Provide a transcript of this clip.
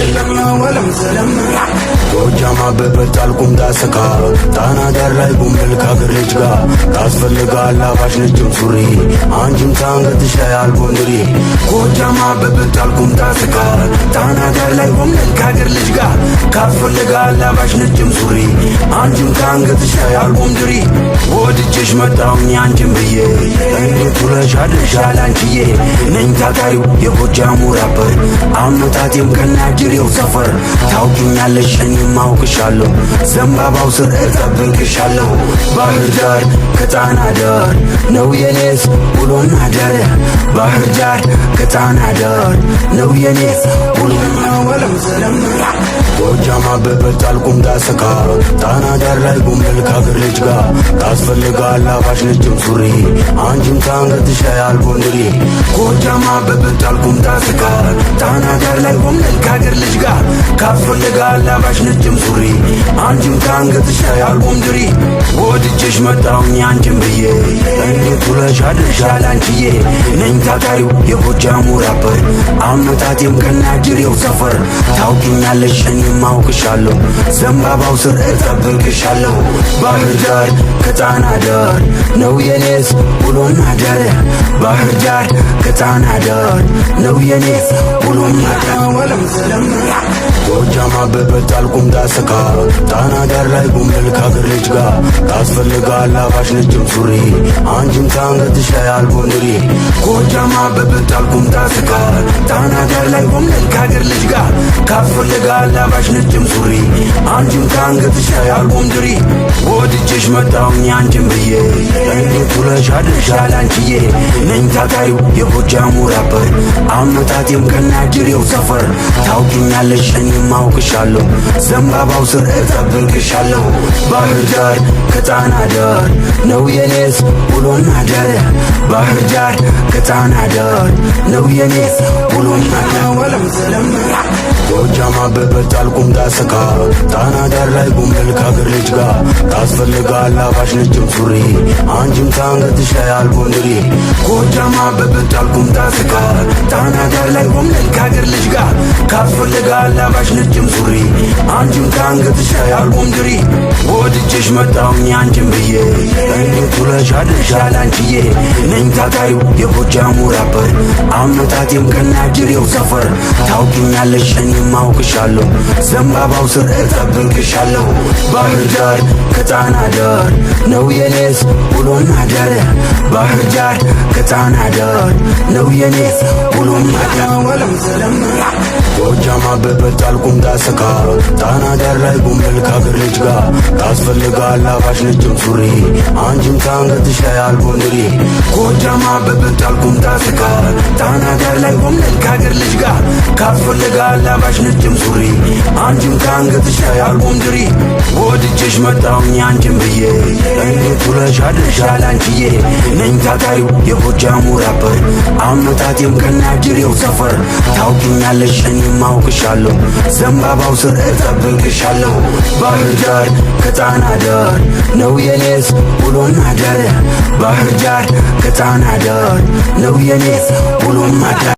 ወለም ሰለም ጎጃም አበበት አልቁም ዳሰካ ጣና ዳር ላይ ጉምል ከአገር ልጅ ጋር ታስፈልጋል አባሽ ነጭም ሱሪ አንቺም ታንገትሽ ላይ አልቦንድሪ ጎጃም አበበት አልቁም ዳሰካ ጣና ዳር ላይ ጉምል ከአገር ልጅ ጋር ታስፈልጋል አባሽ ነጭም ሱሪ አንቺም ታንገትሽ ላይ አልቦንድሪ ወድጄሽ መጣሁኝ አንቺም ብዬ እንዴት ውለሽ አድርሻል አንቺዬ ነኝ ታታሪው የጎጃሙ ራፐር አመጣጤም ከናጅሬው ሰፈር ታውቂኛለሽ እኔም አውቅሻለሁ ዘንባባው ስር እጠብቅሻለሁ ባህር ዳር ከጣና ዳር ነው የኔስ ውሎና አዳር ባህር ዳር ከጣና ዳር ነው የኔስ ውሎና ወለም ሰለም ጎጃም አበበት አልቁም ዳሰካ ጣና ዳር ላይ ጉምል ከአገር ልጅ ጋር ታስፈልጋል አባሽ ነጭም ሱሪ አንቺም ታንገትሽ ላይ አልቦንድሪ ጎጃም አበበት አልቁም ዳሰካ ጣና ዳር ላይ ጉምል ከአገር ልጅ ጋር ታስፈልጋል አባሽ ነጭም ሱሪ አንቺም ታንገትሽ ላይ አልቦንድሪ ወድጄሽ መጣሁኝ አንቺም ብዬ እንዴት ውለሽ አድርሻል አንቺዬ ነኝ ታታሪው የጎጃሙ ራፐር አመጣጤም ከናጅሬው ሰፈር ታውቂኛለሽ እኔም አውቅሻለሁ ዘንባባው ስር እጠብቅሻለሁ ባህር ዳር ከጣና ዳር ነው የኔስ ውሎና አዳር ባህር ዳር ከጣና ዳር ነው የኔስ ውሎና አዳር ወለም ሰለም ጎጃም አበበት አልቁም ዳሰካ ጣና ዳር ላይ ጉምል ከአገር ልጅ ጋር ታስፈልጋል አባሽ ነጭም ሱሪ አንቺም ታንገትሽ ላይ አልቦንድሪ ጎጃም አበበት አልቁም ዳሰካ ጣና ዳር ላይ ጉምል ከአገር ልጅ ጋር ታስፈልጋል አባሽ ነጭም ሱሪ አንቺም ታንገትሽ ላይ አልቦንድሪ ወድጄሽ መጣሁኝ አንቺም ብዬ እንዴት ውለሽ አድርሻል አንቺዬ ነኝ ታታሪው የጎጃሙ ራፐር አመጣጤም ከናጅሬው ሰፈር ታውቂኛለሽ እኔም አውቅሻለሁ ዘንባባው ስር እጠብቅሻለሁ ባህር ዳር ከጣና ዳር ነው የኔስ ውሎና አዳር ባህር ዳር ከጣና ዳር ነው የኔስ ውሎና አዳር ወለም ሰለም ጎጃም አበበት አልቁም ዳሰካ ጣና ዳር ላይ ጉምል ከአገር ልጅ ጋር ታስፈልጋል አባሽ ነጭም ሱሪ አንቺም ታንገትሽ ላይ አልቦንድሪ ጎጃም አበበት አልቁም ዳሰካ ጣና ዳር ላይ ጉምል ከአገር ልጅ ጋር ታስፈልጋል አባሽ ነጭም ሱሪ አንቺም ታንገትሽ ላይ አልቦንድሪ ወድጄሽ መጣሁኝ አንቺም ብዬ እንዴት ውለሽ አድርሻል አንቺዬ ነኝ ታታሪው የጎጃሙ ራፐር አመጣጤም ከናጅሬው ሰፈር ታውቂኛለሽ እኔም አውቅሻለሁ ዘንባባው ስር እጠብቅሻለሁ ባህር ዳር ከጣና ዳር ነው የኔስ ውሎና አዳር ባህር ዳር ከጣና ዳር ነው የኔስ ውሎና አዳር ወለም ሰለም ጎጃም አበበት አልቁም ዳሰካ ጣና ዳር ላይ ጉምል ከአገር ልጅ ጋር ታስፈልጋል አባሽ ነጭም ሱሪ አንቺም ታንገትሽ ላይ አልቦንድሪ ጎጃም አበበት አልቁም ዳሰካ ጣና ዳር ላይ ጉምል ከአገር ልጅ ጋር ታስፈልጋል አባሽ ነጭም ሱሪ አንቺም ታንገትሽ ላይ አልቦንድሪ ወድጄሽ መጣሁኝ አንቺም ብዬ እንዴት ውለሽ አድርሻል አንቺዬ ነኝ ታታሪው የጎጃሙ ራፐር አመጣጤም ከናጅሬው ሰፈር ታውቂኛለሽ እኔም አውቅሻለሁ ዘንባባው ስር እጠብቅሻለሁ ባህር ዳር ከጣና ዳር ነው የኔስ ውሎና አዳር ባህር ዳር ከጣና ዳር ነው የኔስ ውሎና አዳር